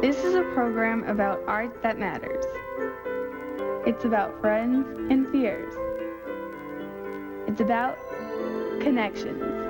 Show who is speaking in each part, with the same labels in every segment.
Speaker 1: This is a program about art that matters. It's about friends and fears. It's about connections.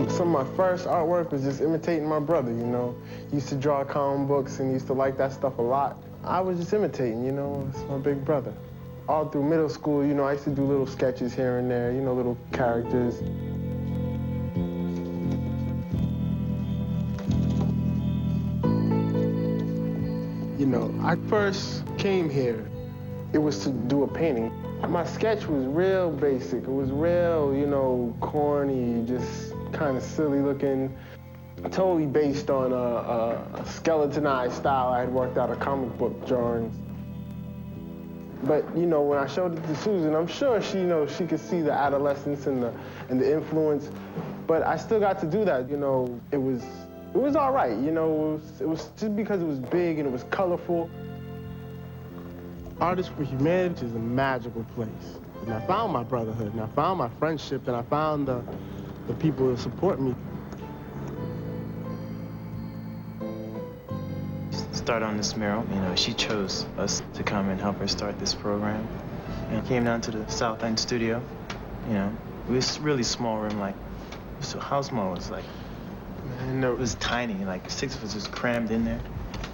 Speaker 2: Some of my first artwork was just imitating my brother, you know. He used to draw comic books and used to like that stuff a lot. I was just imitating, you know, it's my big brother. All through middle school, you know, I used to do little sketches here and there, you know, little characters. You know, I first came here, it was to do a painting. My sketch was real basic. It was real, you know, corny, just kind of silly looking. Totally based on a skeletonized style I had worked out of comic book drawings. But, you know, when I showed it to Susan, I'm sure she, you know, she could see the adolescence and the influence. But I still got to do that, you know. It was all right, you know. It was just because it was big and it was colorful. Artists for Humanity is a magical place. And I found my brotherhood, and I found my friendship, and I found the people that support me.
Speaker 3: Start on this mural, you know, she chose us to come and help her start this program. And came down to the South End studio, you know. It was a really small room, like, so how small was it? Like, man, it was tiny, like 6 of us just crammed in there.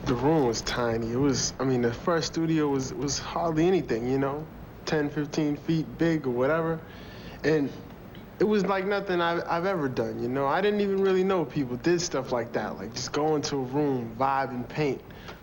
Speaker 2: The room was tiny. It was, I mean, the first studio was hardly anything, you know, 10, 15 feet big or whatever. And it was like nothing I've ever done, you know. I didn't even really know people did stuff like that, like just go into a room, vibe, and paint.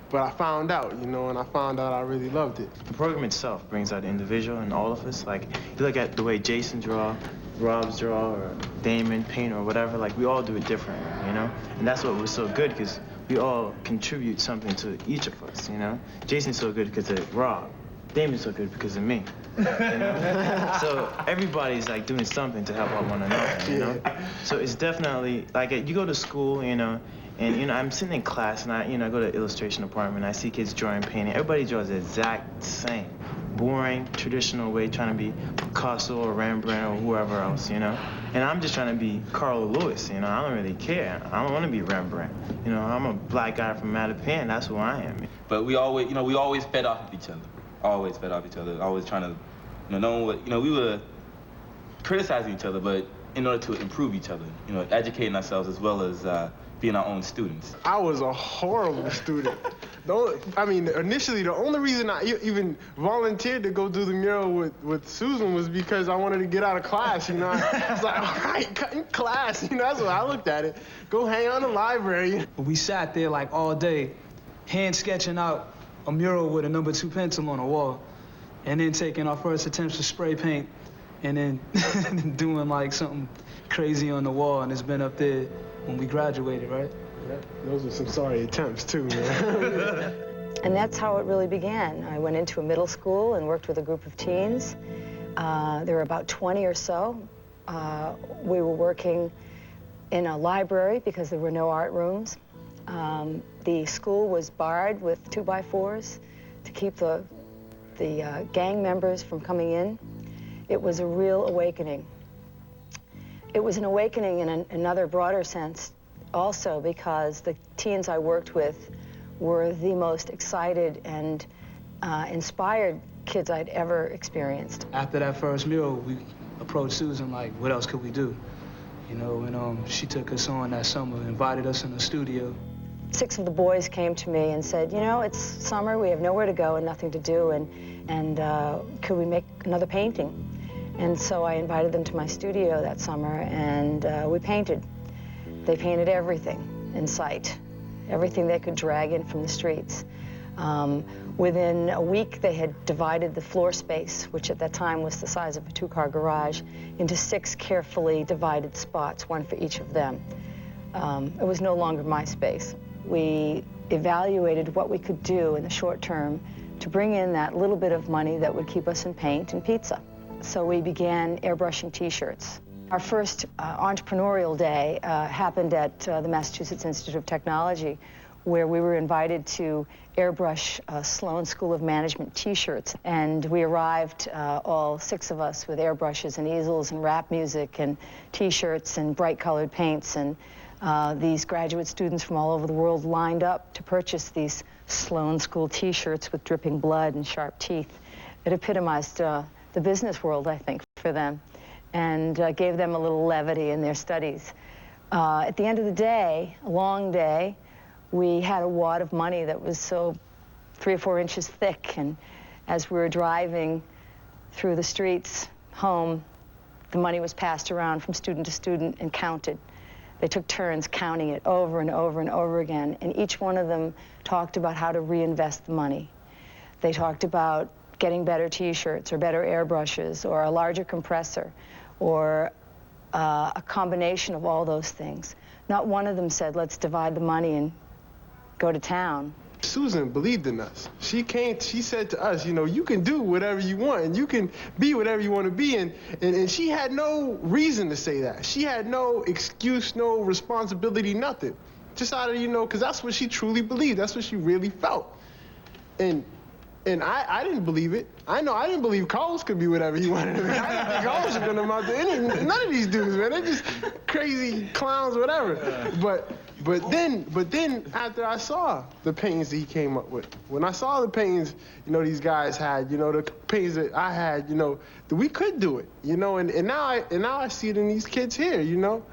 Speaker 2: But I found out, you know, and I found out I really loved it.
Speaker 3: The program itself brings out the individual in all of us. Like, you look at the way Jason draw, Rob's draw, or Damon paint, or whatever, like, we all do it different, you know? And that's what was so good, because we all contribute something to each of us, you know? Jason's so good because of Rob. Damon's so good because of me. You know? So everybody's like doing something to help out one another, you know? So it's definitely, like, you go to school, you know, and, you know, I'm sitting in class and I go to the illustration department and I see kids drawing, painting. Everybody draws the exact same. Boring, traditional way, trying to be Picasso or Rembrandt or whoever else, you know? And I'm just trying to be Carl Lewis, you know? I don't really care. I don't want to be Rembrandt. You know, I'm a black guy from Mattapan. That's who I am.
Speaker 4: But we always, you know, we always fed off of each other. Always fed off each other. Always trying to, you know, we were criticizing each other, but in order to improve each other, you know, educating ourselves as well as being our own students.
Speaker 2: I was a horrible student. I mean, initially, the only reason I even volunteered to go do the mural with Susan was because I wanted to get out of class, you know? I was like, all right, cut in class, you know? That's what I looked at it. Go hang out in the library.
Speaker 5: We sat there like all day, hand sketching out a mural with a No. 2 pencil on the wall, and then taking our first attempts to spray paint, and then doing like something crazy on the wall, and it's been up there when we graduated, right?
Speaker 2: Yeah, those were some sorry attempts too, man.
Speaker 6: And that's how it really began. I went into a middle school and worked with a group of teens. There were about 20 or so. We were working in a library because there were no art rooms. The school was barred with 2x4s to keep the gang members from coming in. It was a real awakening. It was an awakening in another broader sense also because the teens I worked with were the most excited and inspired kids I'd ever experienced.
Speaker 5: After that first mural, we approached Susan like, what else could we do? You know, and she took us on that summer, invited us in the studio.
Speaker 6: 6 of the boys came to me and said, you know, it's summer, we have nowhere to go and nothing to do, and could we make another painting? And so I invited them to my studio that summer, and we painted. They painted everything in sight, everything they could drag in from the streets. Within a week, they had divided the floor space, which at that time was the size of a two-car garage, into 6 carefully divided spots, one for each of them. It was no longer my space. We evaluated what we could do in the short term to bring in that little bit of money that would keep us in paint and pizza. So we began airbrushing T-shirts. Our first entrepreneurial day happened at the Massachusetts Institute of Technology, where we were invited to airbrush Sloan School of Management T-shirts. And we arrived, all 6 of us, with airbrushes and easels and rap music and T-shirts and bright-colored paints. And these graduate students from all over the world lined up to purchase these Sloan School T-shirts with dripping blood and sharp teeth. It epitomized the business world, I think, for them, and gave them a little levity in their studies. At the end of the day, a long day, we had a wad of money that was so 3 or 4 inches thick, and as we were driving through the streets home, the money was passed around from student to student and counted. They took turns counting it over and over and over again, and each one of them talked about how to reinvest the money. They talked about getting better T-shirts or better airbrushes or a larger compressor or a combination of all those things. Not one of them said, let's divide the money and go to town.
Speaker 2: Susan believed in us. She said to us, you know, you can do whatever you want and you can be whatever you want to be. And she had no reason to say that. She had no excuse, no responsibility, nothing. Just out of, you know, because that's what she truly believed. That's what she really felt. And I didn't believe it. I didn't believe Carlos could be whatever he wanted to be. I didn't think Carlos was going to amount to none of these dudes, man. They're just crazy clowns, whatever. But then after I saw the paintings that he came up with, when I saw the paintings, you know, these guys had, you know, the paintings that I had, you know, that we could do it, you know, and now I see it in these kids here, you know.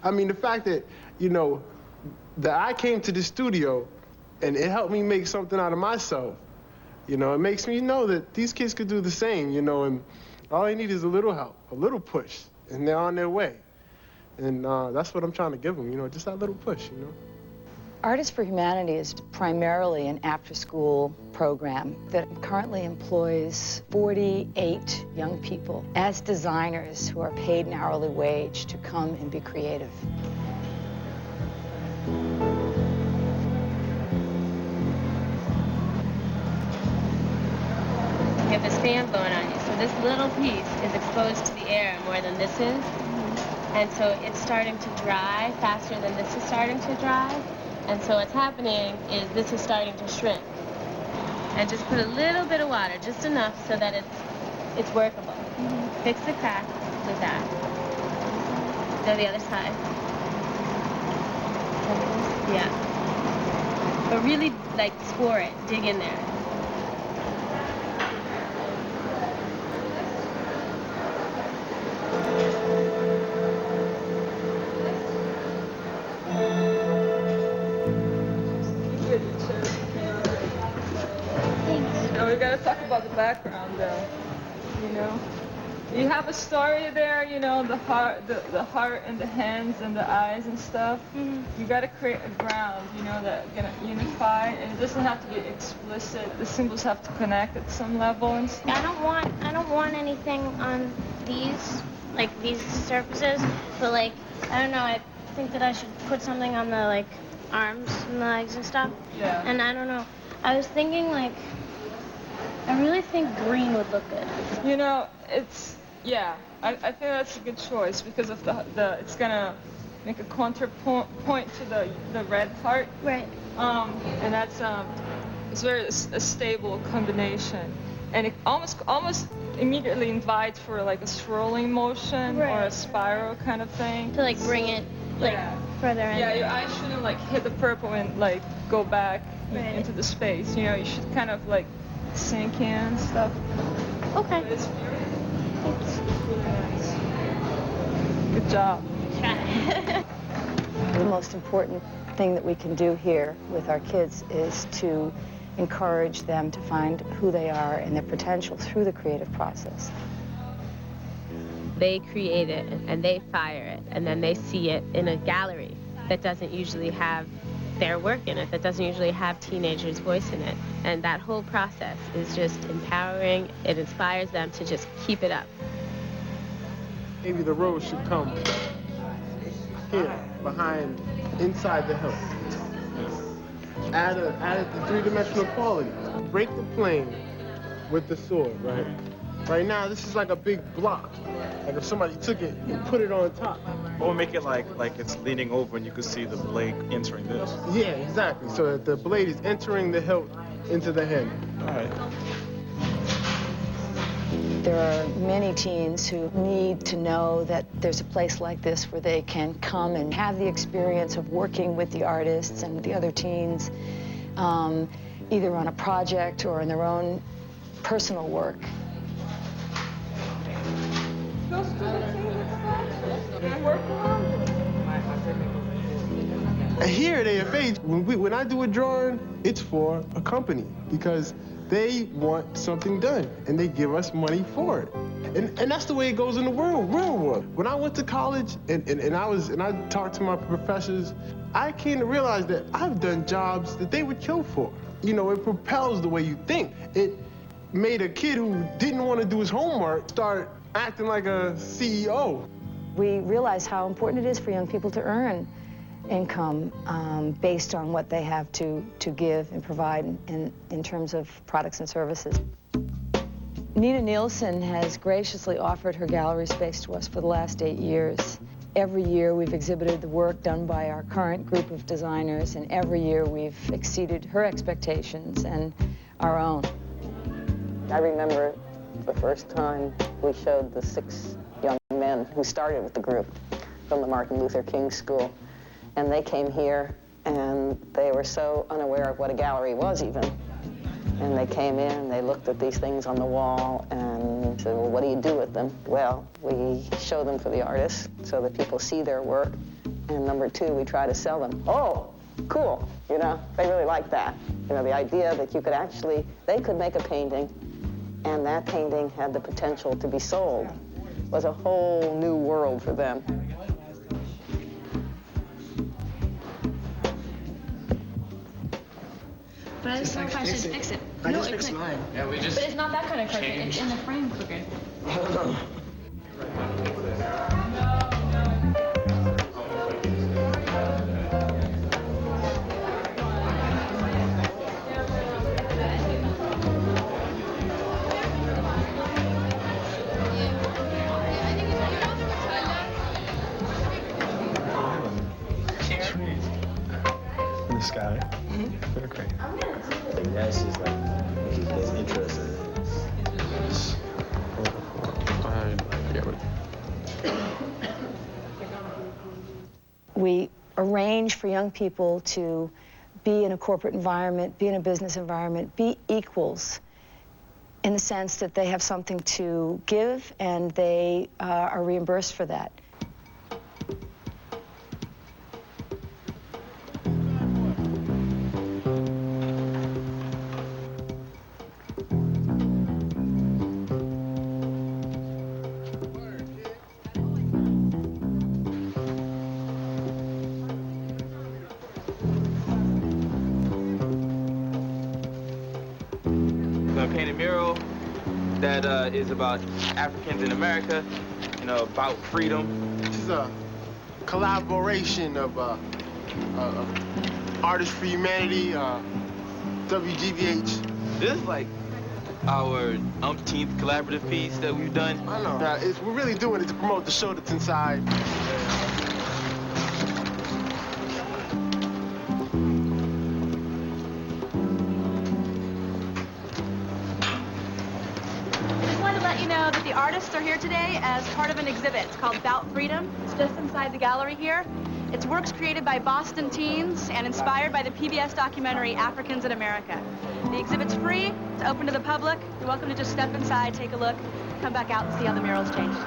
Speaker 2: I mean, the fact that, you know, that I came to the studio and it helped me make something out of myself, you know, it makes me know that these kids could do the same, you know, and all they need is a little help, a little push, and they're on their way. And that's what I'm trying to give them, you know, just that little push, you know.
Speaker 6: Artists for Humanity is primarily an after-school program that currently employs 48 young people as designers who are paid an hourly wage to come and be creative.
Speaker 7: You have a fan blowing on you, so this little piece is exposed to the air more than this is. And so it's starting to dry faster than this is starting to dry. And so what's happening is this is starting to shrink. And just put a little bit of water, just enough so that it's workable. Fix the crack with that. Go the other side. Yeah. But really, like, score it. Dig in there.
Speaker 8: We gotta talk about the background, though. You know, you have a story there. You know, the heart and the hands and the eyes and stuff. You gotta create a ground. You know, that's gonna unify, and it doesn't have to be explicit. The symbols have to connect at some level and stuff.
Speaker 9: I don't want anything on these surfaces, but like, I don't know. I think that I should put something on the like arms and legs and stuff.
Speaker 8: Yeah.
Speaker 9: And I don't know. I was thinking like. I really think green would look good.
Speaker 8: You know, yeah, I think that's a good choice because of it's gonna make a counterpoint to the red part.
Speaker 9: Right.
Speaker 8: And that's it's very a stable combination, and it almost immediately invites for like a swirling motion or a spiral kind of thing.
Speaker 9: To like bring it like further in.
Speaker 8: Yeah, your eyes shouldn't like hit the purple and like go back into the space. You know, you should kind of like sink in and stuff.
Speaker 9: Okay.
Speaker 8: It's really nice. Good job.
Speaker 6: The most important thing that we can do here with our kids is to encourage them to find who they are and their potential through the creative process.
Speaker 7: They create it and they fire it, and then they see it in a gallery that doesn't usually have their work in it that doesn't usually have teenagers' voice in it. And that whole process is just empowering. It inspires them to just keep it up.
Speaker 2: Maybe the road should come here, behind, inside the hill. Add the three-dimensional quality. Break the plane with the sword, right? Right now, this is like a big block. Like if somebody took it and put it on top.
Speaker 10: Or make it like it's leaning over and you could see the blade entering this.
Speaker 2: Yeah, exactly. So that the blade is entering the hilt into the handle.
Speaker 10: All right.
Speaker 6: There are many teens who need to know that there's a place like this where they can come and have the experience of working with the artists and the other teens, either on a project or in their own personal work.
Speaker 8: Those student teams at the back, they work around it.
Speaker 2: And here at AFH, when I do a drawing, it's for a company because they want something done and they give us money for it. And that's the way it goes in the real world. When I went to college and I talked to my professors, I came to realize that I've done jobs that they would kill for. You know, it propels the way you think. It made a kid who didn't want to do his homework start acting like a CEO.
Speaker 6: We realize how important it is for young people to earn income based on what they have to give and provide in terms of products and services. Nina Nielsen has graciously offered her gallery space to us for the last 8 years. Every year we've exhibited the work done by our current group of designers, and every year we've exceeded her expectations and our own.
Speaker 11: I remember the first time we showed the 6 young men who started with the group from the Martin Luther King School. And they came here, and they were so unaware of what a gallery was even. And they came in, they looked at these things on the wall, and said, well, what do you do with them? Well, we show them for the artists so that people see their work. And number 2, we try to sell them. Oh, cool, you know, they really like that. You know, the idea that you could actually, they could make a painting, and that painting had the potential to be sold was a whole new world for them.
Speaker 12: But I just don't know if I should fix it.
Speaker 2: I just fixed mine.
Speaker 12: Yeah, but it's not that kind of crooked. It's in the frame crooked.
Speaker 2: I don't know.
Speaker 3: In the sky. They're great.
Speaker 13: That's just like it's interesting.
Speaker 6: We arrange for young people to be in a corporate environment, be in a business environment, be equals in the sense that they have something to give and they are reimbursed for that.
Speaker 4: Paint a mural that is about Africans in America, you know, about freedom.
Speaker 2: This is a collaboration of Artists for Humanity, WGBH.
Speaker 4: This is like our umpteenth collaborative piece that we've done.
Speaker 2: I know. We're really doing it to promote the show that's inside.
Speaker 12: You know that the artists are here today as part of an exhibit. It's called About Freedom. It's just inside the gallery here. It's works created by Boston teens and inspired by the PBS documentary Africans in America. The exhibit's free. It's open to the public. You're welcome to just step inside, take a look, come back out and see how the mural's changed.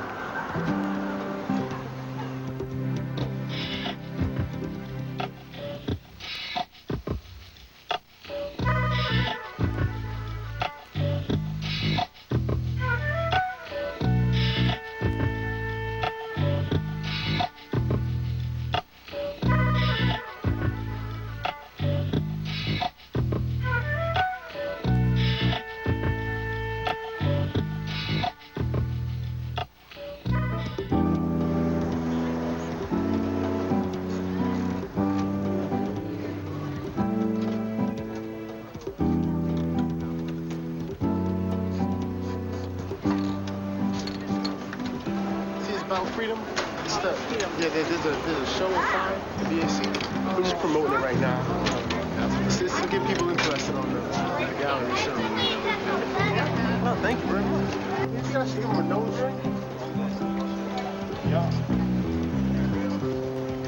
Speaker 2: about freedom? Yeah, there's a show inside the BAC. We're just promoting it right now. It's just to get people interested on the gallery show. Well, thank you very much. You guys should give them a nose ring.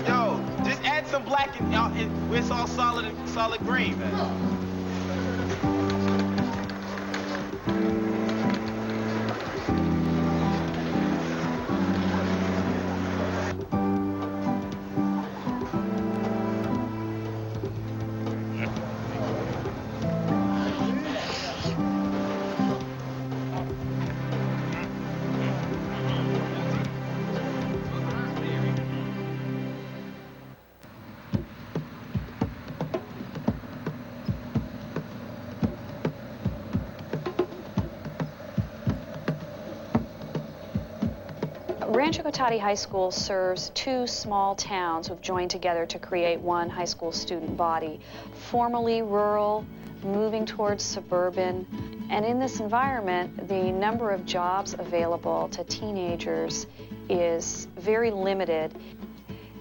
Speaker 4: Yo, just add some black in y'all. It's all solid green, man.
Speaker 14: Rancho Cotati High School serves two small towns who've joined together to create one high school student body, formerly rural, moving towards suburban. And in this environment, the number of jobs available to teenagers is very limited.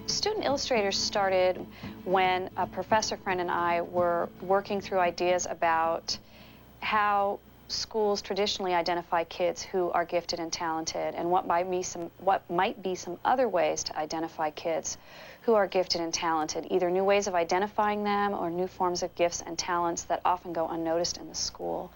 Speaker 14: Student Illustrators started when a professor friend and I were working through ideas about how schools traditionally identify kids who are gifted and talented, and what might be some other ways to identify kids who are gifted and talented, either new ways of identifying them or new forms of gifts and talents that often go unnoticed in the school.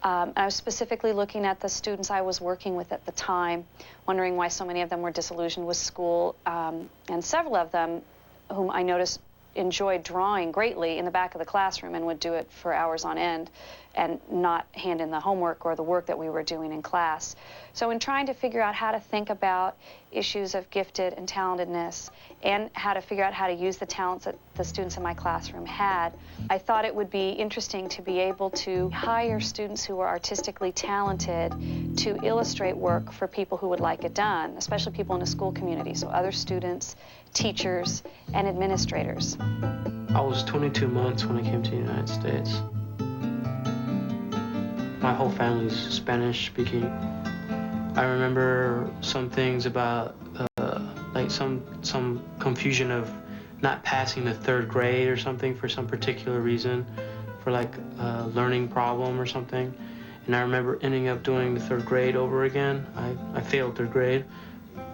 Speaker 14: I was specifically looking at the students I was working with at the time, wondering why so many of them were disillusioned with school, and several of them, whom I noticed enjoyed drawing greatly in the back of the classroom and would do it for hours on end and not hand in the homework or the work that we were doing in class. So in trying to figure out how to think about issues of gifted and talentedness and how to figure out how to use the talents that the students in my classroom had, I thought it would be interesting to be able to hire students who were artistically talented to illustrate work for people who would like it done, especially people in a school community, so other students, teachers, and administrators.
Speaker 15: I was 22 months when I came to the United States. My whole family's Spanish speaking. I remember some things about like some confusion of not passing the 3rd grade or something for some particular reason, for like a learning problem or something. And I remember ending up doing the 3rd grade over again. I failed 3rd grade.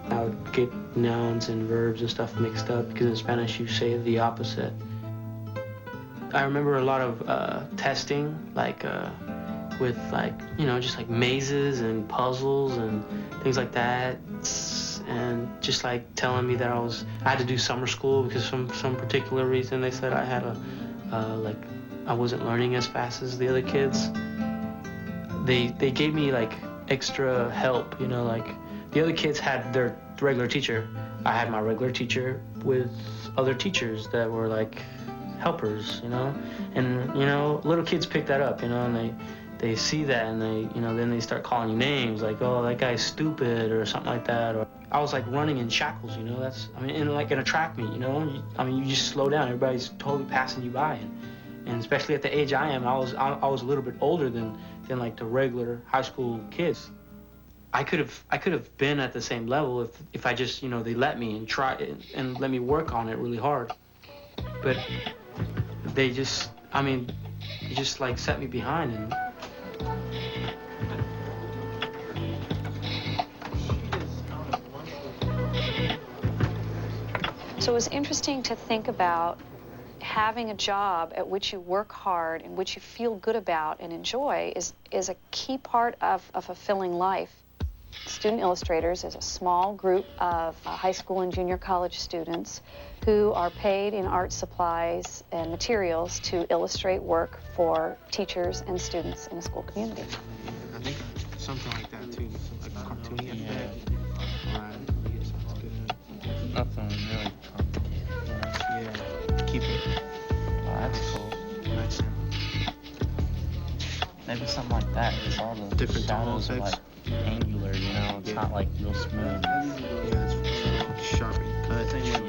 Speaker 15: I would get nouns and verbs and stuff mixed up because in Spanish you say the opposite. I remember a lot of testing, like with like, you know, just like mazes and puzzles and things like that. And just like telling me that I had to do summer school because from some particular reason they said I had like I wasn't learning as fast as the other kids. They gave me like extra help, you know, like the other kids had their regular teacher. I had my regular teacher with other teachers that were like helpers, you know, and you know, little kids pick that up, you know, and they see that and they, you know, then they start calling you names like, oh, that guy's stupid or something like that. Or I was like running in shackles, you know, in a track meet, you know, you just slow down, everybody's totally passing you by, and especially at the age I am, I was a little bit older than like the regular high school kids. I could have been at the same level if I just, you know, they let me and try and let me work on it really hard. But they just, they just like set me behind. And
Speaker 14: so it was interesting to think about having a job at which you work hard and which you feel good about and enjoy is a key part of a fulfilling life. Student Illustrators is a small group of high school and junior college students who are paid in art supplies and materials to illustrate work for teachers and students in a school community.
Speaker 15: I think something like that too, like a cartoony effect. Right. Sounds good.
Speaker 3: Nothing really complicated.
Speaker 15: Yeah. Keep it.
Speaker 3: Oh, that's cool.
Speaker 15: Nice.
Speaker 3: Maybe something like that, because all the
Speaker 15: different
Speaker 3: shadows are like angular, you know, it's not like real smooth.
Speaker 15: Yeah, it's sharp and cut.
Speaker 3: Yeah.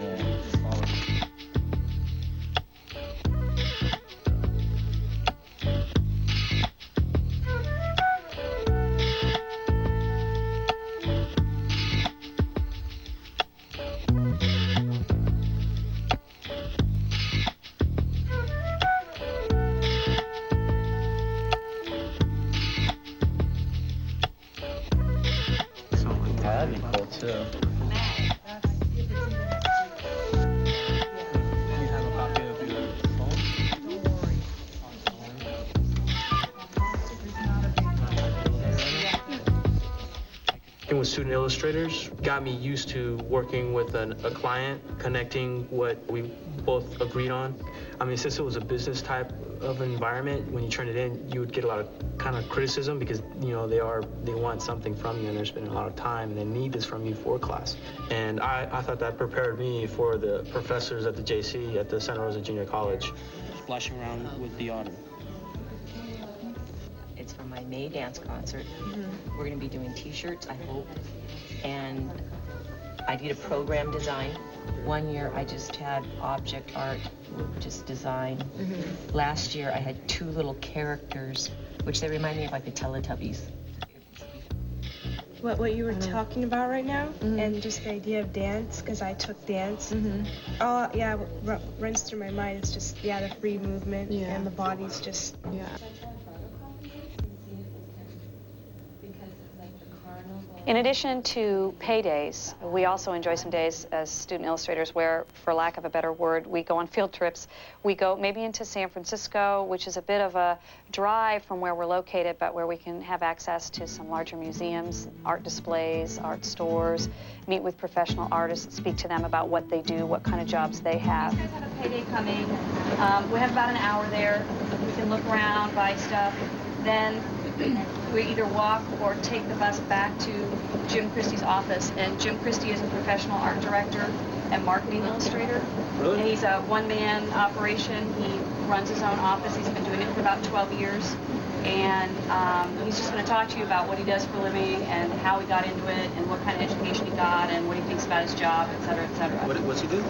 Speaker 13: Oh, too.
Speaker 15: Working with student illustrators got me used to working with a client, connecting what we both agreed on. I mean, since it was a business type of environment, when you turn it in, you would get a lot of kind of criticism because, you know, they want something from you and they're spending a lot of time and they need this from you for class. And I thought that prepared me for the professors at the JC, at the Santa Rosa Junior College. Splashing around with the autumn.
Speaker 16: It's for my May dance concert. We're going to be doing t-shirts, I hope. And I did a program design. One year I just had object art, just design. Last year I had 2 little characters, which they remind me of like the Teletubbies.
Speaker 17: What you were talking about right now, and just the idea of dance, because I took dance. Oh yeah, what runs through my mind is just, yeah, the free movement, and the body's just,
Speaker 14: In addition to paydays, we also enjoy some days as student illustrators where, for lack of a better word, we go on field trips. We go maybe into San Francisco, which is a bit of a drive from where we're located, but where we can have access to some larger museums, art displays, art stores, meet with professional artists, speak to them about what they do, what kind of jobs they have.
Speaker 12: You guys have a payday coming. We have about an hour there. We can look around, buy stuff. Then we either walk or take the bus back to Jim Christie's office. And Jim Christie is a professional art director and marketing illustrator.
Speaker 13: Really?
Speaker 12: And he's a one-man operation. He runs his own office. He's been doing it for about 12 years. And he's just going to talk to you about what he does for a living and how he got into it and what kind of education he got and what he thinks about his job, et cetera, et cetera.
Speaker 13: What's he do?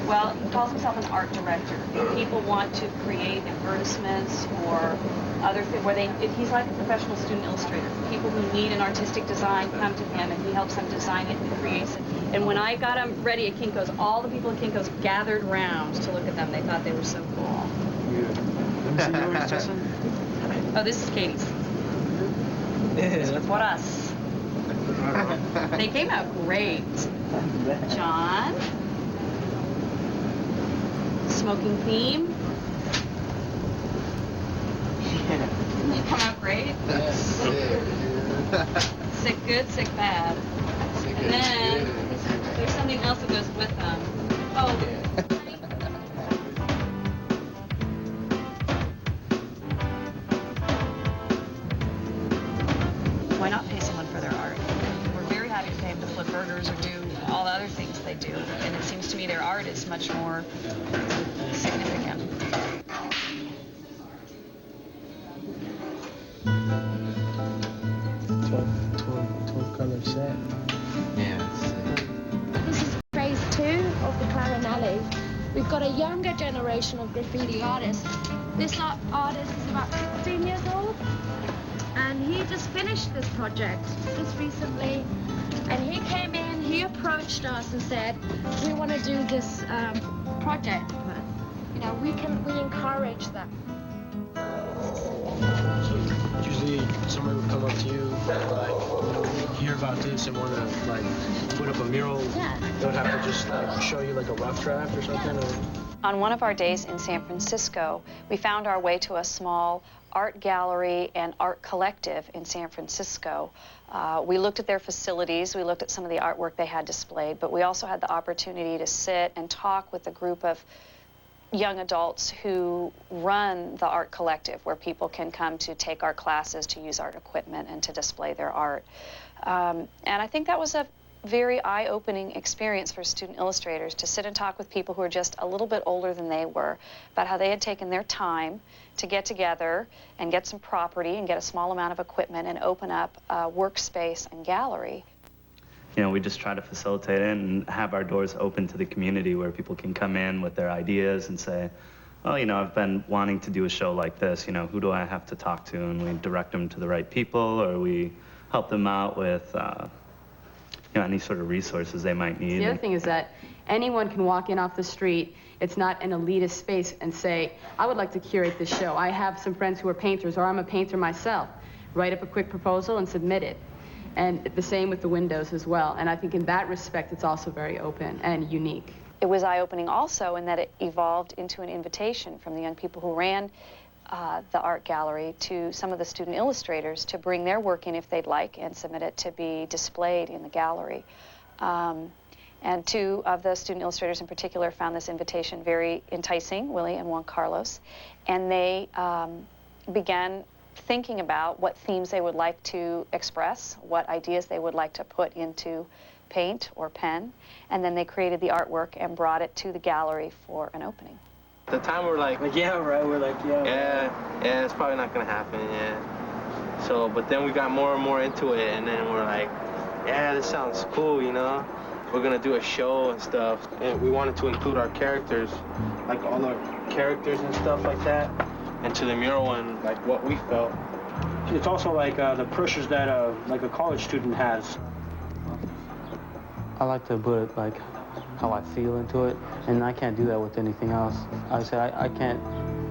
Speaker 12: Well, he calls himself an art director. People want to create advertisements or other things where he's like a professional student illustrator. People who need an artistic design come to him and he helps them design it and creates it. And when I got them ready at Kinko's, all the people at Kinko's gathered round to look at them. They thought they were so cool.
Speaker 15: Yeah. Justin?
Speaker 12: Oh, this is Katie's. What us? They came out great. John? Smoking theme. Didn't they come out great? Sick good, sick bad. And then there's something else that goes with them. Oh. Why not pay someone for their art? We're very happy to pay them to flip burgers or do all the other things they do. And it seems to me their art is much more significant.
Speaker 9: This is phase 2 of the Clarinelli. We've got a younger generation of graffiti artists. This artist is about 16 years old, and he just finished this project just recently. And he came in, he approached us and said, we want to do this project. You know, we encourage that.
Speaker 15: Usually somebody would come up to you, like, you know, hear about this and want to, like, put up a mural.
Speaker 9: Yeah.
Speaker 15: They would have to just, like, show you, like, a rough draft or something? Or...
Speaker 14: On one of our days in San Francisco, we found our way to a small art gallery and art collective in San Francisco. We looked at their facilities, we looked at some of the artwork they had displayed, but we also had the opportunity to sit and talk with a group of young adults who run the art collective, where people can come to take art classes, to use art equipment, and to display their art. And I think that was a very eye-opening experience for student illustrators, to sit and talk with people who are just a little bit older than they were about how they had taken their time to get together and get some property and get a small amount of equipment and open up a workspace and gallery.
Speaker 18: You know, we just try to facilitate it and have our doors open to the community where people can come in with their ideas and say, oh, you know, I've been wanting to do a show like this, you know, who do I have to talk to? And we direct them to the right people, or we help them out with, you know, any sort of resources they might need.
Speaker 19: The other thing is that anyone can walk in off the street. It's not an elitist space and say, I would like to curate this show. I have some friends who are painters, or I'm a painter myself. Write up a quick proposal and submit it. And the same with the windows as well. And I think in that respect, it's also very open and unique.
Speaker 14: It was eye-opening also in that it evolved into an invitation from the young people who ran the art gallery to some of the student illustrators to bring their work in if they'd like and submit it to be displayed in the gallery. And two of the student illustrators in particular found this invitation very enticing, Willie and Juan Carlos, and they began thinking about what themes they would like to express, what ideas they would like to put into paint or pen, and then they created the artwork and brought it to the gallery for an opening.
Speaker 15: At the time we're like yeah, right, we're like, yeah, it's probably not gonna happen, yeah. So, but then we got more and more into it, and then we're like, yeah, this sounds cool, you know? We're gonna do a show and stuff. And we wanted to include our characters, like all our characters and stuff like that, into the mural and like what we felt.
Speaker 20: It's also like the pressures that like a college student has.
Speaker 15: I like to put like how I feel into it, and I can't do that with anything else. I can't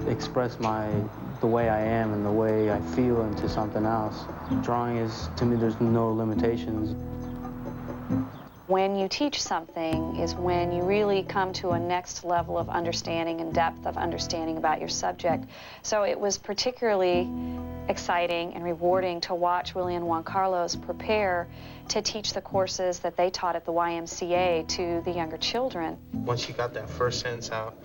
Speaker 15: express the way I am and the way I feel into something else. Drawing is, to me, there's no limitations.
Speaker 14: When you teach something is when you really come to a next level of understanding and depth of understanding about your subject. So it was particularly exciting and rewarding to watch Willie and Juan Carlos prepare to teach the courses that they taught at the YMCA to the younger children.
Speaker 15: Once you got that first sentence out,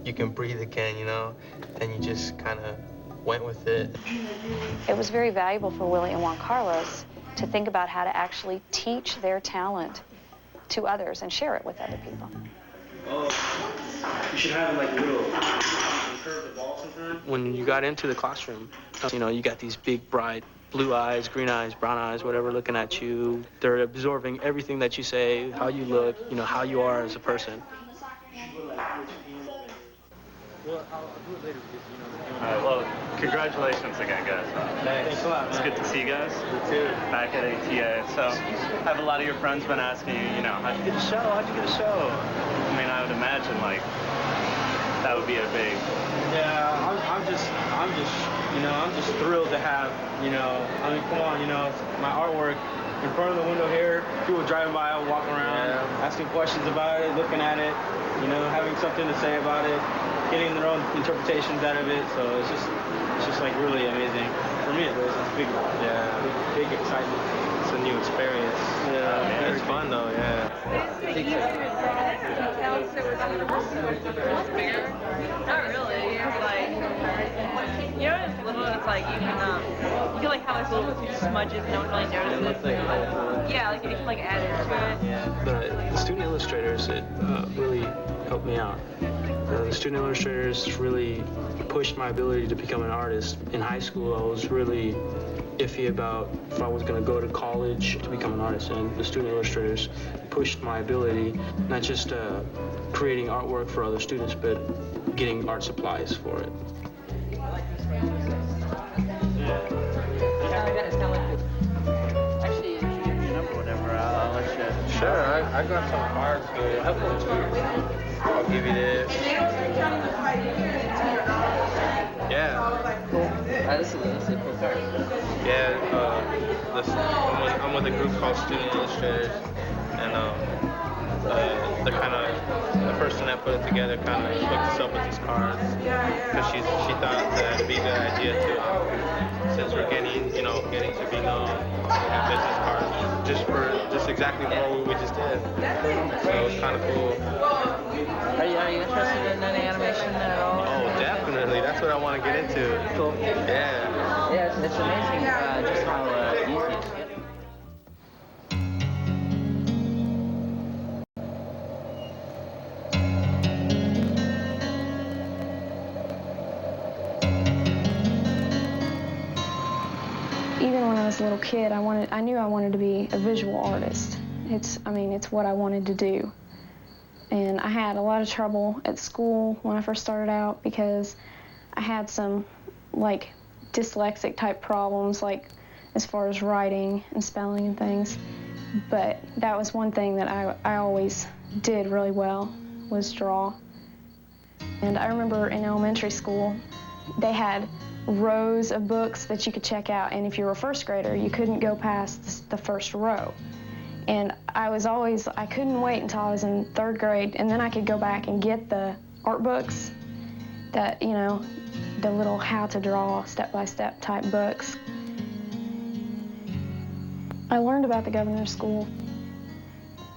Speaker 15: you can breathe again, you know, and you just kind of went with it.
Speaker 14: It was very valuable for Willie and Juan Carlos to think about how to actually teach their talent to others and share it with other people.
Speaker 20: Oh, you should have like little curve the ball sometimes.
Speaker 15: When you got into the classroom, you know, you got these big, bright, blue eyes, green eyes, brown eyes, whatever, looking at you. They're absorbing everything that you say, how you look, you know, how you are as a person.
Speaker 10: Well, I'll do it later because, you know, all right, well, congratulations again, guys.
Speaker 15: Thanks a lot, man.
Speaker 10: It's good to see you guys.
Speaker 15: You too.
Speaker 10: Back at ATA. So, have a lot of your friends been asking you, you know, how'd you get a show? How'd you get a show? I mean, I would imagine, like, that would be a big...
Speaker 15: Yeah, I'm just, you know, I'm just thrilled to have, you know, I mean, come on, you know, my artwork in front of the window here, people driving by, walking around, asking questions about it, looking at it, you know, having something to say about it, getting their own interpretations out of it. So it's just like really amazing. For me, it was big, big excitement. It's a new experience. Yeah, it's fun though. Yeah.
Speaker 12: Not really. It's like, you know, it's little. It's like you can like have like little smudges and don't really notice it. Yeah, like you can like add into it.
Speaker 15: The student illustrators, it really helped me out. The student illustrators really pushed my ability to become an artist. In high school, I was really iffy about if I was going to go to college to become an artist, and the student illustrators pushed my ability, not just creating artwork for other students, but getting art supplies for it.
Speaker 10: Actually, if you give me a number or whatever, I'll let you...
Speaker 15: Sure, I got some cards here. I'll give you this. Yeah.
Speaker 16: Cool. This is a cool card.
Speaker 15: Yeah, I'm with a group called Student Illustrators, and the person that put it together kind of hooked us up with these cards because she thought that it'd be a good idea to, since we're getting to be known, we have business cards just exactly what we just did. So it was kind of cool.
Speaker 16: Are you interested in any animation at all?
Speaker 15: Oh, definitely. That's what I want to get into.
Speaker 16: Cool.
Speaker 15: Yeah.
Speaker 16: Yeah, it's amazing just how easy it is to get.
Speaker 1: Even when I was a little kid, I knew I wanted to be a visual artist. It's what I wanted to do. And I had a lot of trouble at school when I first started out because I had some, like, dyslexic type problems, like, as far as writing and spelling and things. But that was one thing that I always did really well, was draw. And I remember in elementary school, they had rows of books that you could check out, and if you were a first grader, you couldn't go past the first row. And I couldn't wait until I was in 3rd grade, and then I could go back and get the art books that, you know, the little how to draw step-by-step type books. I learned about the governor's school,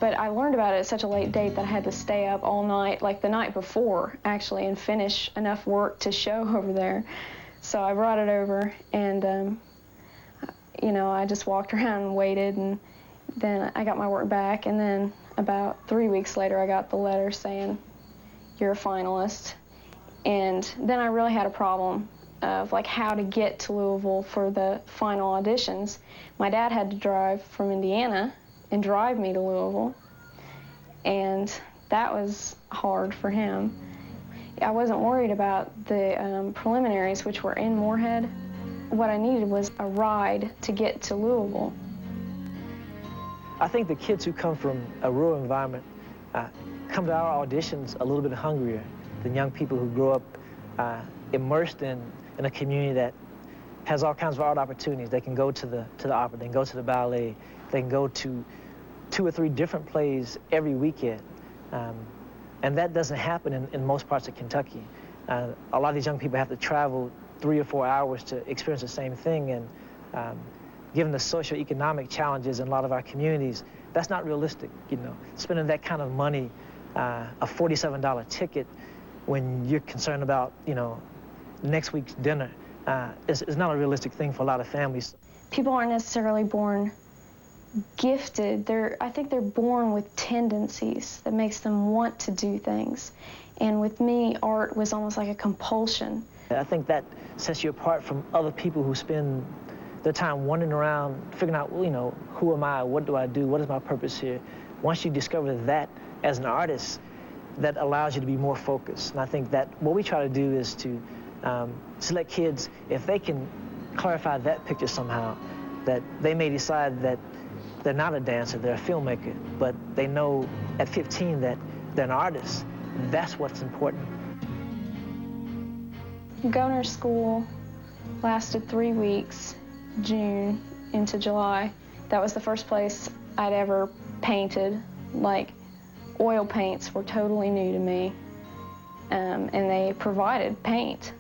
Speaker 1: but I learned about it at such a late date that I had to stay up all night, like the night before, actually, and finish enough work to show over there. So I brought it over, and, you know, I just walked around and waited, and then I got my work back, and then about 3 weeks later, I got the letter saying, "You're a finalist." And then I really had a problem of like how to get to Louisville for the final auditions. My dad had to drive from Indiana and drive me to Louisville, and that was hard for him. I wasn't worried about the preliminaries, which were in Moorhead. What I needed was a ride to get to Louisville.
Speaker 21: I think the kids who come from a rural environment come to our auditions a little bit hungrier than young people who grow up immersed in a community that has all kinds of art opportunities. They can go to the opera, they can go to the ballet, they can go to 2 or 3 different plays every weekend. And that doesn't happen in most parts of Kentucky. A lot of these young people have to travel 3 or 4 hours to experience the same thing, and given the socioeconomic challenges in a lot of our communities, that's not realistic, you know. Spending that kind of money, a $47 ticket, when you're concerned about, you know, next week's dinner, is not a realistic thing for a lot of families.
Speaker 1: People aren't necessarily born gifted. I think they're born with tendencies that makes them want to do things. And with me, art was almost like a compulsion.
Speaker 21: I think that sets you apart from other people who spend their time wandering around, figuring out, well, you know, who am I, what do I do, what is my purpose here? Once you discover that as an artist, that allows you to be more focused. And I think that what we try to do is to let kids, if they can clarify that picture somehow, that they may decide that they're not a dancer, they're a filmmaker, but they know at 15 that they're an artist. That's what's important.
Speaker 1: Governor's school lasted 3 weeks, June into July. That was the first place I'd ever painted. Like, oil paints were totally new to me, and they provided paint.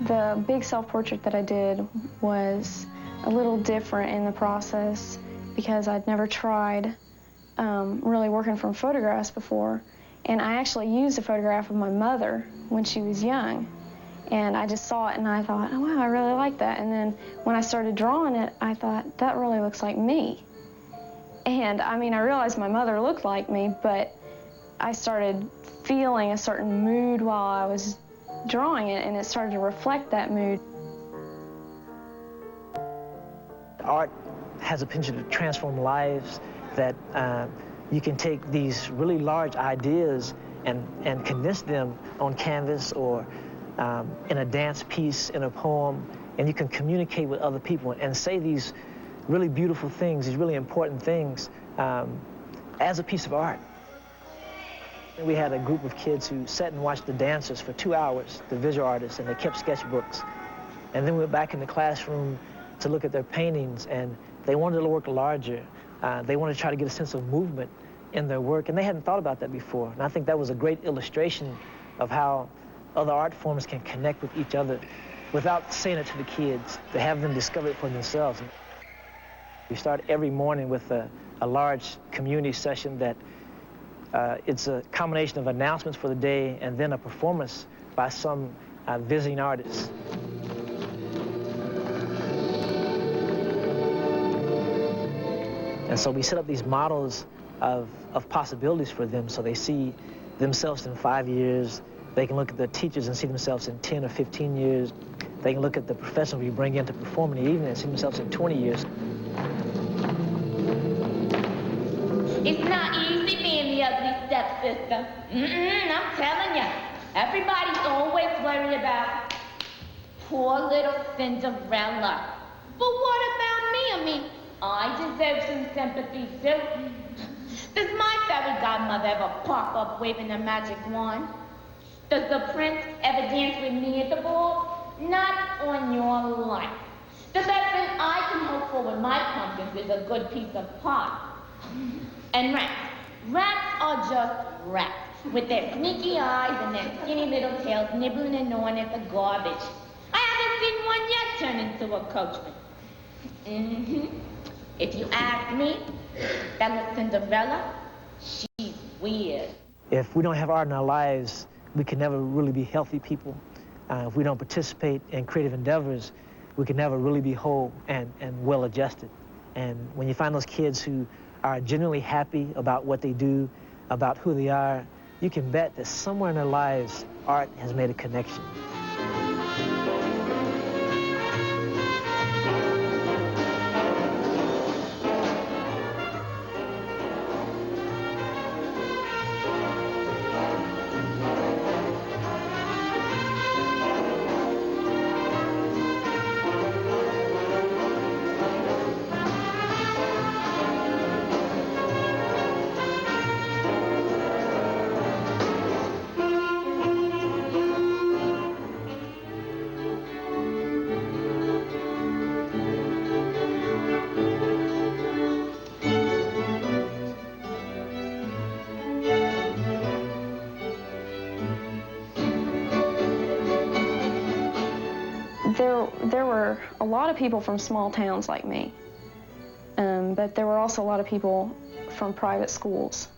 Speaker 1: The big self-portrait that I did was a little different in the process because I'd never tried really working from photographs before. And I actually used a photograph of my mother when she was young. And I just saw it and I thought, oh, wow, I really like that. And then when I started drawing it, I thought, that really looks like me. And I mean, I realized my mother looked like me, but I started feeling a certain mood while I was drawing it, and it started to reflect that mood.
Speaker 21: Art has a potential to transform lives, that you can take these really large ideas and condense them on canvas or in a dance piece, in a poem, and you can communicate with other people and say these really beautiful things, these really important things as a piece of art. We had a group of kids who sat and watched the dancers for 2 hours, the visual artists, and they kept sketchbooks. And then we went back in the classroom to look at their paintings, and they wanted to work larger. They wanted to try to get a sense of movement in their work, and they hadn't thought about that before. And I think that was a great illustration of how other art forms can connect with each other without saying it to the kids, to have them discover it for themselves. We start every morning with a large community session that it's a combination of announcements for the day and then a performance by some visiting artists. And so we set up these models of possibilities for them, so they see themselves in 5 years. They can look at their teachers and see themselves in 10 or 15 years. They can look at the professionals we bring in to perform in the evening and see themselves in 20 years.
Speaker 22: It's not easy being the ugly stepsister. I'm telling you. Everybody's always worried about poor little Cinderella. But what about me? I mean, I deserve some sympathy too. Does my fairy godmother ever pop up waving a magic wand? Does the prince ever dance with me at the ball? not on your life. The best thing I can hope for with my pumpkins is a good piece of pie. And rats. Rats are just rats, with their sneaky eyes and their skinny little tails nibbling and gnawing at the garbage. I haven't seen one yet turn into a coachman. If you ask me, that little Cinderella, she's weird.
Speaker 21: If we don't have art in our lives, we can never really be healthy people. If we don't participate in creative endeavors, we can never really be whole and well-adjusted. And when you find those kids who are genuinely happy about what they do, about who they are, you can bet that somewhere in their lives, art has made a connection.
Speaker 1: There were a lot of people from small towns like me, but there were also a lot of people from private schools.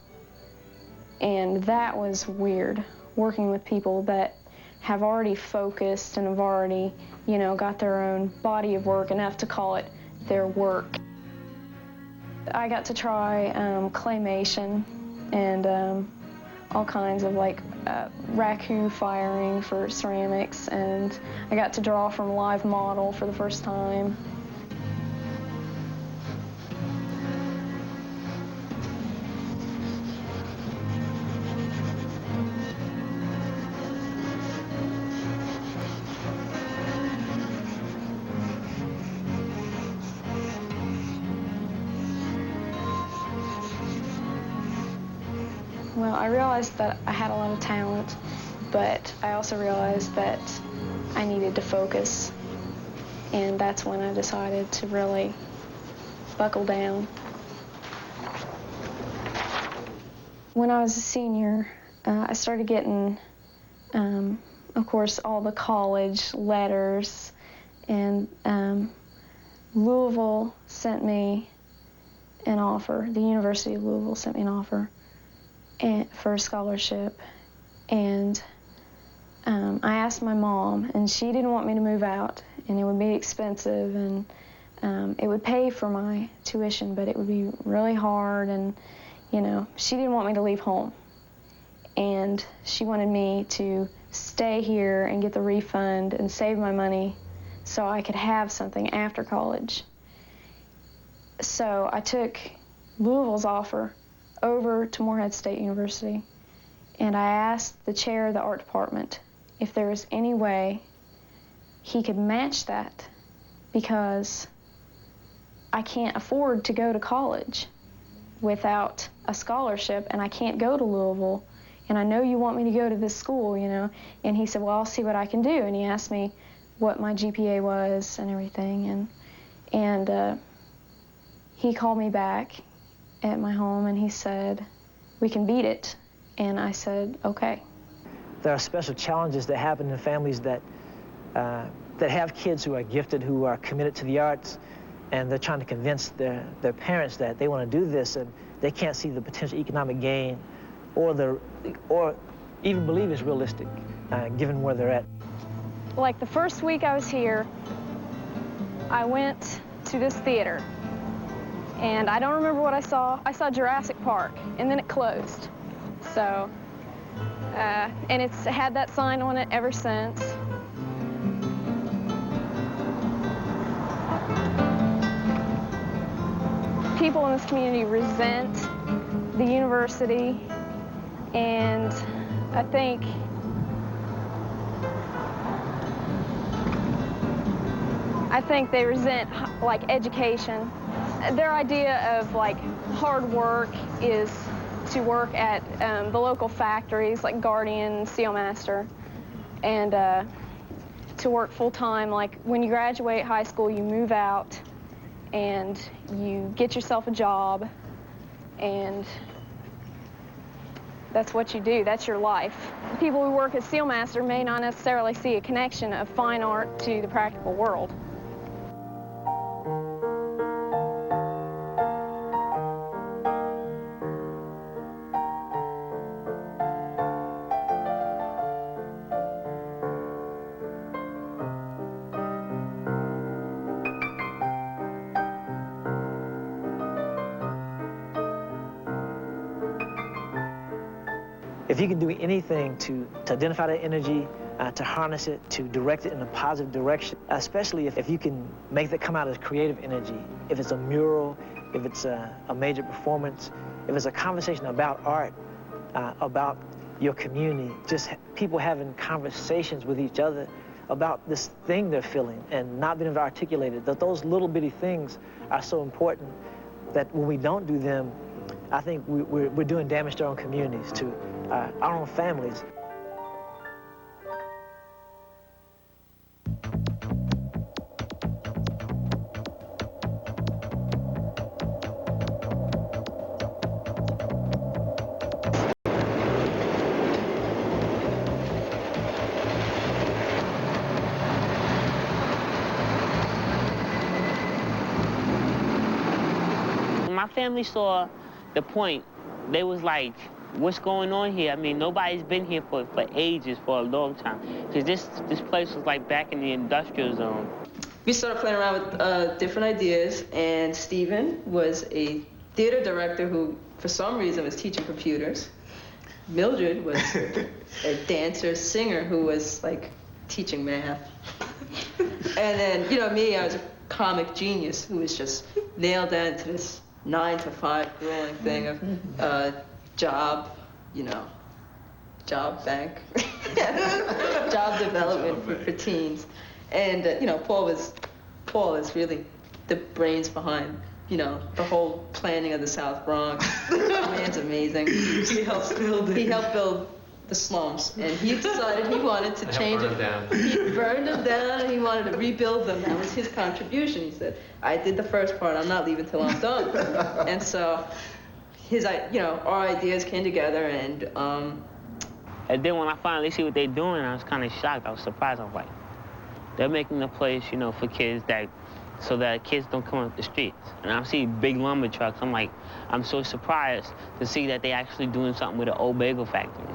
Speaker 1: And that was weird, working with people that have already focused and have already, you know, got their own body of work enough to call it their work. I got to try claymation and all kinds of like raku firing for ceramics, and I got to draw from a live model for the first time. Well, I realized that I had a lot of talent, but I also realized that I needed to focus, and that's when I decided to really buckle down. When I was a senior, I started getting, of course, all the college letters, and Louisville sent me an offer. The University of Louisville sent me an offer for a scholarship, and I asked my mom, and she didn't want me to move out, and it would be expensive, and it would pay for my tuition, but it would be really hard, and you know, she didn't want me to leave home, and she wanted me to stay here and get the refund and save my money so I could have something after college. So I took Louisville's offer over to Morehead State University, and I asked the chair of the art department if there was any way he could match that, because I can't afford to go to college without a scholarship, and I can't go to Louisville, and I know you want me to go to this school, you know. And he said, well, I'll see what I can do. And he asked me what my GPA was and everything, and he called me back at my home, and he said, we can beat it. And I said, okay.
Speaker 21: There are special challenges that happen in families that have kids who are gifted, who are committed to the arts, and they're trying to convince their parents that they want to do this, and they can't see the potential economic gain or even believe it's realistic, given where they're at.
Speaker 1: Like the first week I was here, I went to this theater, and I don't remember what I saw. I saw Jurassic Park, and then it closed. So, and it's had that sign on it ever since. People in this community resent the university, and I think they resent like education. Their idea of like hard work is to work at the local factories like Guardian, Steelmaster, and to work full-time. Like, when you graduate high school, you move out, and you get yourself a job, and that's what you do. That's your life. People who work as Steelmaster may not necessarily see a connection of fine art to the practical world.
Speaker 21: If you can do anything to identify that energy, to harness it, to direct it in a positive direction, especially if you can make that come out as creative energy, if it's a mural, if it's a major performance, if it's a conversation about art, about your community, just people having conversations with each other about this thing they're feeling and not being able to articulate it, that those little bitty things are so important that when we don't do them, I think we're doing damage to our own communities, to our own families.
Speaker 5: When my family saw the point, they was like, what's going on here? I mean, nobody's been here for ages, for a long time. Because this place was like back in the industrial zone.
Speaker 7: We started playing around with different ideas, and Steven was a theater director who, for some reason, was teaching computers. Mildred was a dancer, singer who was like teaching math. And then, you know, me, I was a comic genius who was just nailed down to this 9-to-5 grueling thing of job, you know, job bank, job development for teens. And, you know, Paul is really the brains behind, you know, the whole planning of the South Bronx. Man's amazing. He helped build the slums, and he decided he wanted to change it. He burned them down, and he wanted to rebuild them. That was his contribution. He said, I did the first part, I'm not leaving till I'm done. And so his, you know, our ideas came together, and
Speaker 5: then when I finally see what they're doing, I was kind of shocked. I was surprised. I was like, they're making a place, you know, for kids so that kids don't come off the streets. And I see big lumber trucks. I'm like, I'm so surprised to see that they actually doing something with an old bagel factory.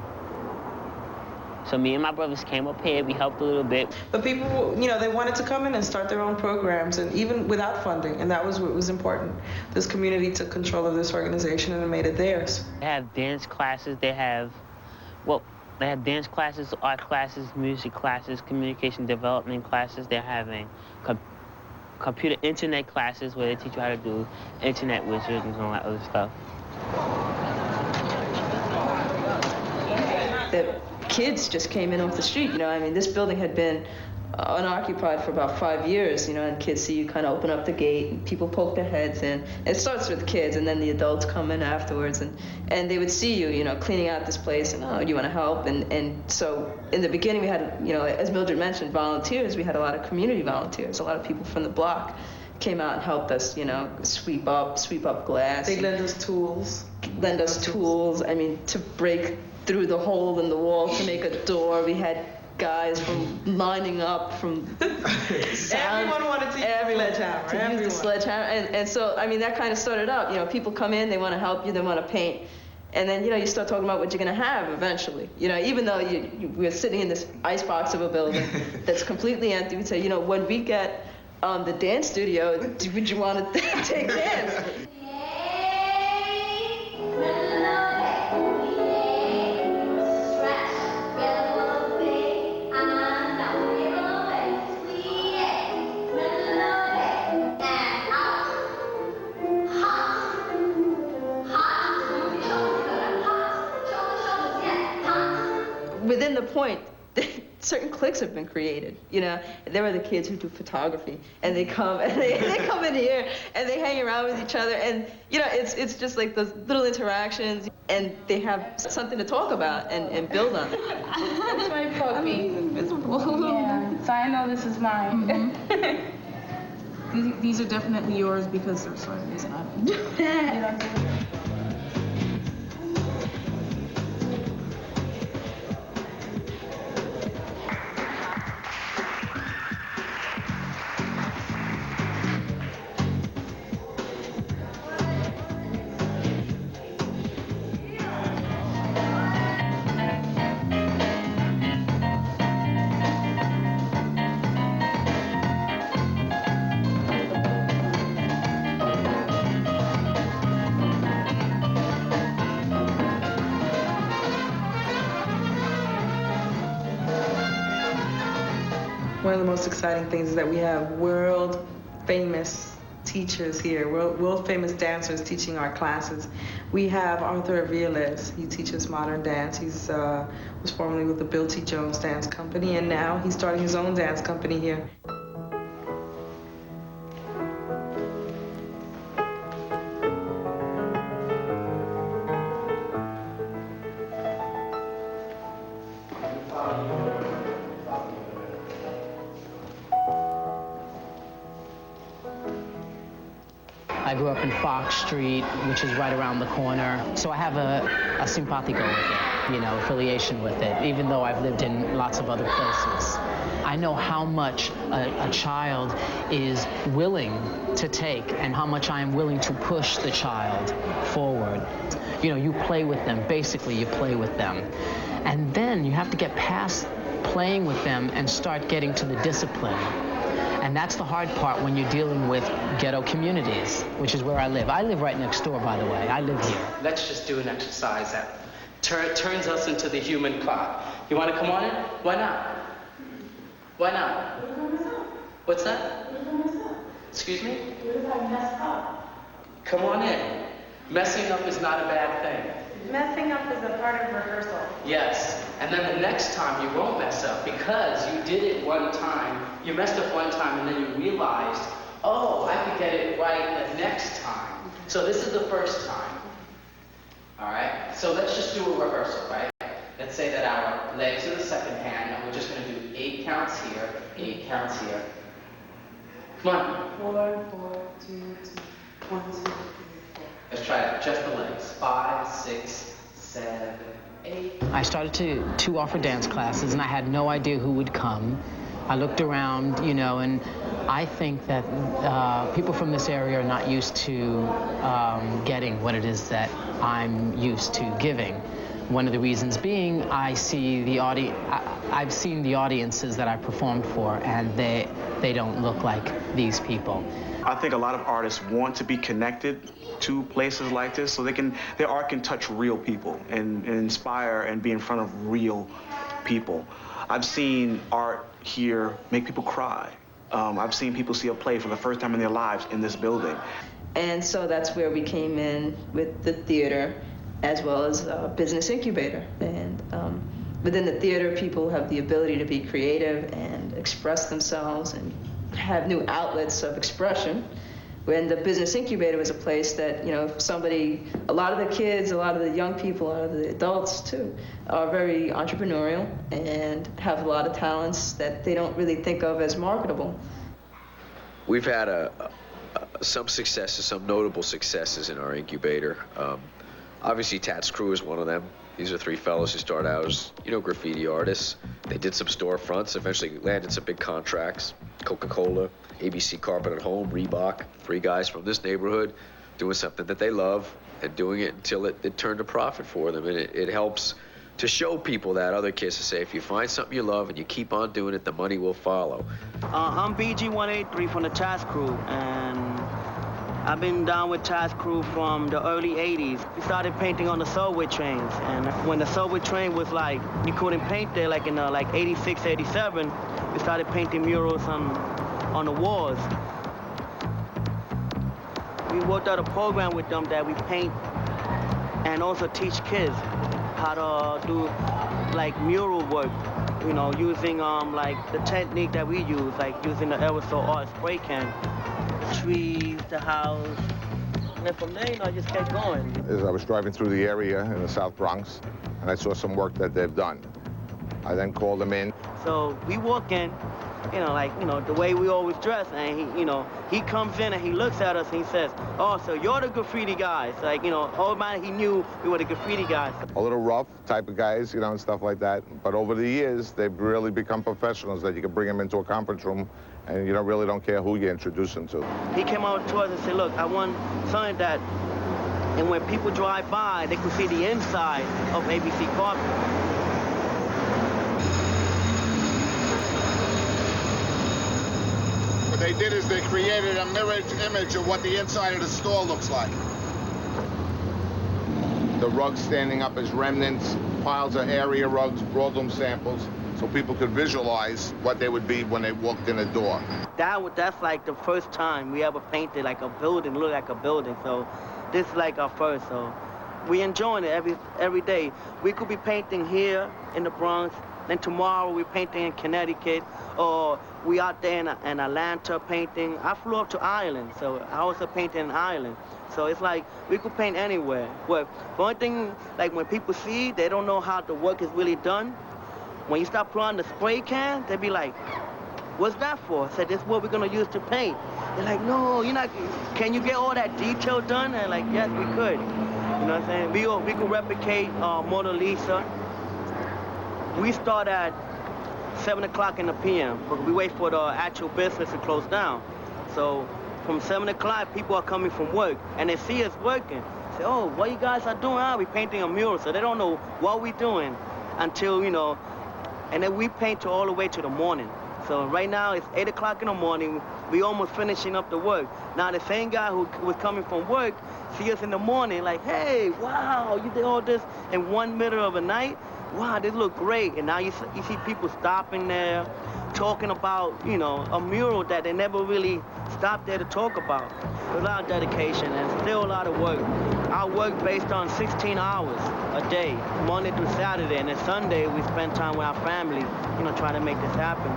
Speaker 5: So me and my brothers came up here, we helped a little bit.
Speaker 23: But people, you know, they wanted to come in and start their own programs, and even without funding, and that was what was important. This community took control of this organization and made it theirs.
Speaker 5: They have dance classes, they have dance classes, art classes, music classes, communication development classes. They're having computer internet classes where they teach you how to do internet wizards and all that other stuff.
Speaker 7: The kids just came in off the street, you know. I mean, this building had been unoccupied for about 5 years, you know, and kids see you kind of open up the gate and people poke their heads in. It starts with kids, and then the adults come in afterwards, and they would see you, you know, cleaning out this place, and, oh, do you want to help? And so in the beginning we had, you know, as Mildred mentioned, volunteers. We had a lot of community volunteers. A lot of people from the block came out and helped us, you know, sweep up glass.
Speaker 23: They lend us tools.
Speaker 7: I mean, to break through the hole in the wall to make a door. We had guys from lining up from sound.
Speaker 23: Everyone wanted to use the
Speaker 7: sledgehammer. And so, I mean, that kind of started out. You know, people come in, they want to help you, they want to paint. And then, you know, you start talking about what you're going to have eventually. You know, even though we're sitting in this icebox of a building that's completely empty, we say, you know, when we get the dance studio, would you want to take dance? Within the point, certain cliques have been created, you know. There are the kids who do photography, and they come and they come in here and they hang around with each other, and you know, it's just like those little interactions, and they have something to talk about and build on.
Speaker 22: That's my puppy.
Speaker 7: Yeah.
Speaker 23: So I know this is mine. These are definitely yours because there's for some reason I don't do that. You don't do it. One of the most exciting things is that we have world famous teachers here, world famous dancers teaching our classes. We have Arthur Aviles. He teaches modern dance. He's was formerly with the Bill T. Jones Dance Company, and now he's starting his own dance company here.
Speaker 6: I grew up in Fox Street, which is right around the corner. So I have a simpatico with it, you know, affiliation with it, even though I've lived in lots of other places. I know how much a child is willing to take and how much I am willing to push the child forward. You know, you play with them. Basically, you play with them. And then you have to get past playing with them and start getting to the discipline. And that's the hard part when you're dealing with ghetto communities, which is where I live. I live right next door, by the way. I live here.
Speaker 15: Let's just do an exercise that turns us into the human clock. You want to come on in? Why not? Why not? What's that? Excuse me? Come on in. Messing up is not a bad thing.
Speaker 17: Messing up is a part of rehearsal.
Speaker 15: Yes, and then the next time you won't mess up because you did it one time, you messed up one time and then you realized, oh, I could get it right the next time. So this is the first time. All right, so let's just do a rehearsal, right? Let's say that our legs are the second hand and we're just gonna do 8 counts here, 8 counts here. Come on.
Speaker 17: 4, 4, 2, 2, 1, 2, 3, 4.
Speaker 15: Let's try it, just the legs. 5, 6, 7, 8.
Speaker 6: I started to offer dance classes, and I had no idea who would come. I looked around, you know, and I think that people from this area are not used to getting what it is that I'm used to giving. One of the reasons being, I've seen the audiences that I performed for, and they don't look like these people.
Speaker 8: I think a lot of artists want to be connected to places like this so their art can touch real people and inspire and be in front of real people. I've seen art here make people cry. I've seen people see a play for the first time in their lives in this building.
Speaker 7: And so that's where we came in with the theater as well as a business incubator. And within the theater, people have the ability to be creative and express themselves and have new outlets of expression. When the business incubator was a place that, you know, if somebody, a lot of the kids, a lot of the young people, a lot of the adults too, are very entrepreneurial and have a lot of talents that they don't really think of as marketable.
Speaker 11: We've had some successes, some notable successes in our incubator. Obviously, Tat's Crew is one of them. These are 3 fellows who start out as, you know, graffiti artists. They did some storefronts, eventually landed some big contracts. Coca-Cola, ABC Carpet at Home, Reebok. 3 guys from this neighborhood doing something that they love and doing it until it turned a profit for them. And it helps to show people that, other kids, to say, if you find something you love and you keep on doing it, the money will follow.
Speaker 24: I'm BG183 from the Tat's Crew, and I've been down with Tat's Crew from the early 80s. We started painting on the subway trains, and when the subway train was like, you couldn't paint there, like in 86, 87, we started painting murals on the walls. We worked out a program with them that we paint and also teach kids how to do like mural work, you know, using like the technique that we use, like using the aerosol art spray can. The trees, the house, and then from there, you know, I just kept going.
Speaker 25: As I was driving through the area in the South Bronx, and I saw some work that they've done. I then called them in.
Speaker 24: So we walk in, you know, like, you know, the way we always dress, and he, you know, he comes in and he looks at us and he says, oh, so you're the graffiti guys. Like, you know, everybody he knew we were the graffiti guys.
Speaker 25: A little rough type of guys, you know, and stuff like that. But over the years, they've really become professionals that you can bring them into a conference room and you really don't care who you introduce them to.
Speaker 24: He came out to us and said, look, I want something that, and when people drive by, they could see the inside of ABC Carpet.
Speaker 25: What they did is they created a mirrored image of what the inside of the store looks like. The rugs standing up as remnants, piles of area rugs, broadloom samples, so people could visualize what they would be when they walked in the door.
Speaker 24: That's like the first time we ever painted like a building, look like a building. So this is like our first. So we enjoying it every day. We could be painting here in the Bronx, then tomorrow we're painting in Connecticut, or we out there in Atlanta painting. I flew up to Ireland, so I also painted in Ireland. So it's like we could paint anywhere. But the only thing, like when people see, they don't know how the work is really done. When you start putting on the spray can, they be like, what's that for? I said, this is what we're gonna use to paint. They're like, no, you're not, can you get all that detail done? And like, yes, we could. You know what I'm saying? We could replicate Mona Lisa. We start at 7 o'clock in the p.m. but we wait for the actual business to close down. So from 7 o'clock, people are coming from work, and they see us working. Say, oh, what you guys are doing? Oh, we're painting a mural. So they don't know what we're doing until, you know, and then we paint all the way to the morning. So right now, it's 8 o'clock in the morning. We almost finishing up the work. Now, the same guy who was coming from work see us in the morning like, hey, wow, you did all this in 1 middle of the night? Wow, this look great. And now you see people stopping there, talking about, you know, a mural that they never really stopped there to talk about. There's a lot of dedication and still a lot of work. Our work based on 16 hours a day, Monday through Saturday, and then Sunday we spend time with our family, you know, trying to make this happen.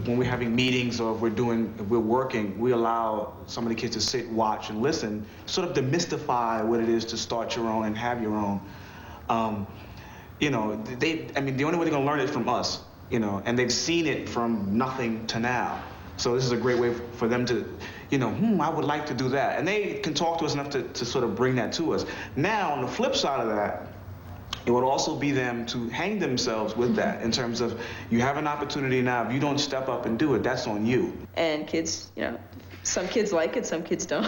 Speaker 8: When we're having meetings or if we're working, we allow some of the kids to sit, watch, and listen, sort of demystify what it is to start your own and have your own. You know, the only way they're gonna learn it from us, you know, and they've seen it from nothing to now. So this is a great way for them to, you know, I would like to do that. And they can talk to us enough to sort of bring that to us. Now, on the flip side of that, it would also be them to hang themselves with that in terms of, you have an opportunity now, if you don't step up and do it, that's on you.
Speaker 7: And kids, you know, some kids like it, some kids don't.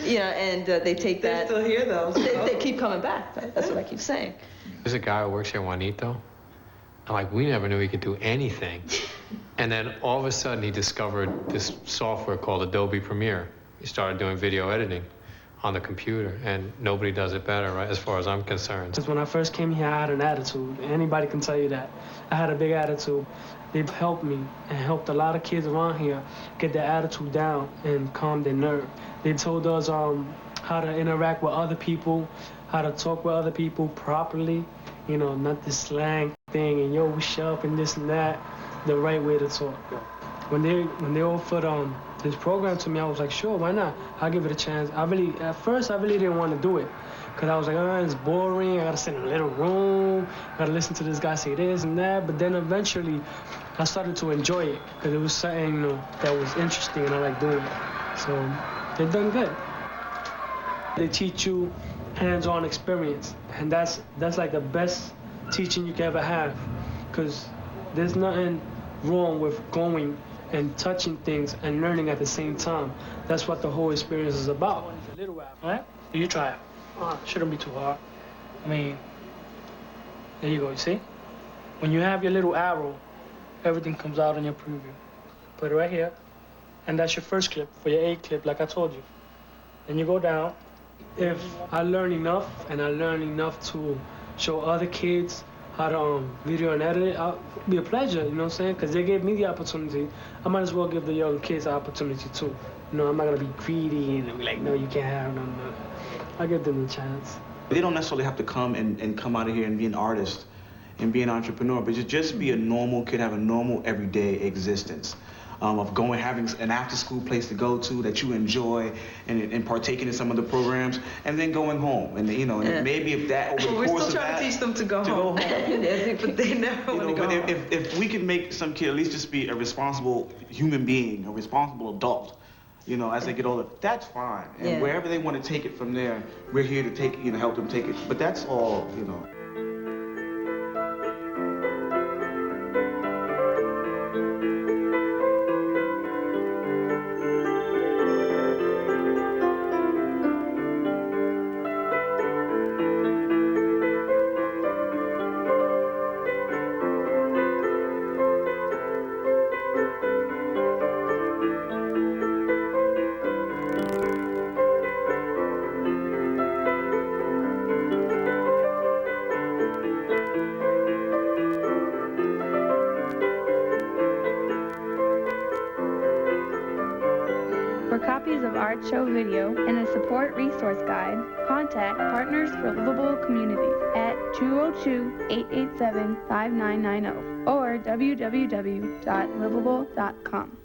Speaker 7: You know, and they take that.
Speaker 23: They're still here though.
Speaker 7: They keep coming back. That's what I keep saying.
Speaker 2: There's a guy who works here, Juanito, and like we never knew he could do anything. And then all of a sudden he discovered this software called Adobe Premiere. He started doing video editing on the computer, and nobody does it better, right, as far as I'm concerned.
Speaker 3: Because when I first came here, I had an attitude. Anybody can tell you that. I had a big attitude. They've helped me and helped a lot of kids around here get their attitude down and calm their nerve. They told us how to interact with other people, how to talk with other people properly, you know, not this slang thing and yo, what's up and this and that, the right way to talk. When they offered this program to me, I was like, sure, why not? I'll give it a chance. At first I really didn't want to do it because I was like, oh, it's boring. I got to sit in a little room. I got to listen to this guy say this and that. But then eventually I started to enjoy it because it was something, you know, that was interesting and I like doing it. So they've done good. They teach you hands-on experience, and that's like the best teaching you can ever have, because there's nothing wrong with going and touching things and learning at the same time. That's what the whole experience is about. All right? You try it. Shouldn't be too hard. I mean, there you go, you see? When you have your little arrow, everything comes out in your preview. Put it right here, and that's your first clip for your A clip, like I told you. Then you go down. If I learn enough, and I learn enough to show other kids how to video and edit it, it'll be a pleasure, you know what I'm saying? Because they gave me the opportunity. I might as well give the young kids the opportunity too. You know, I'm not going to be greedy and be like, no, you can't have no. I give them the chance.
Speaker 8: They don't necessarily have to come and come out of here and be an artist and be an entrepreneur, but just be a normal kid, have a normal everyday existence. of having an after-school place to go to that you enjoy, and partaking in some of the programs, and then going home. And and maybe if that over the
Speaker 7: We're
Speaker 8: course
Speaker 7: still
Speaker 8: of
Speaker 7: trying
Speaker 8: that,
Speaker 7: to teach them to go home. But they never want to go home.
Speaker 8: If we can make some kid at least just be a responsible human being, a responsible adult, as they get older, that's fine. And wherever they want to take it from there, we're here to help them take it. But that's all,
Speaker 4: For copies of art show video and a support resource guide, contact Partners for Livable Communities at 202-887-5990 or www.livable.com.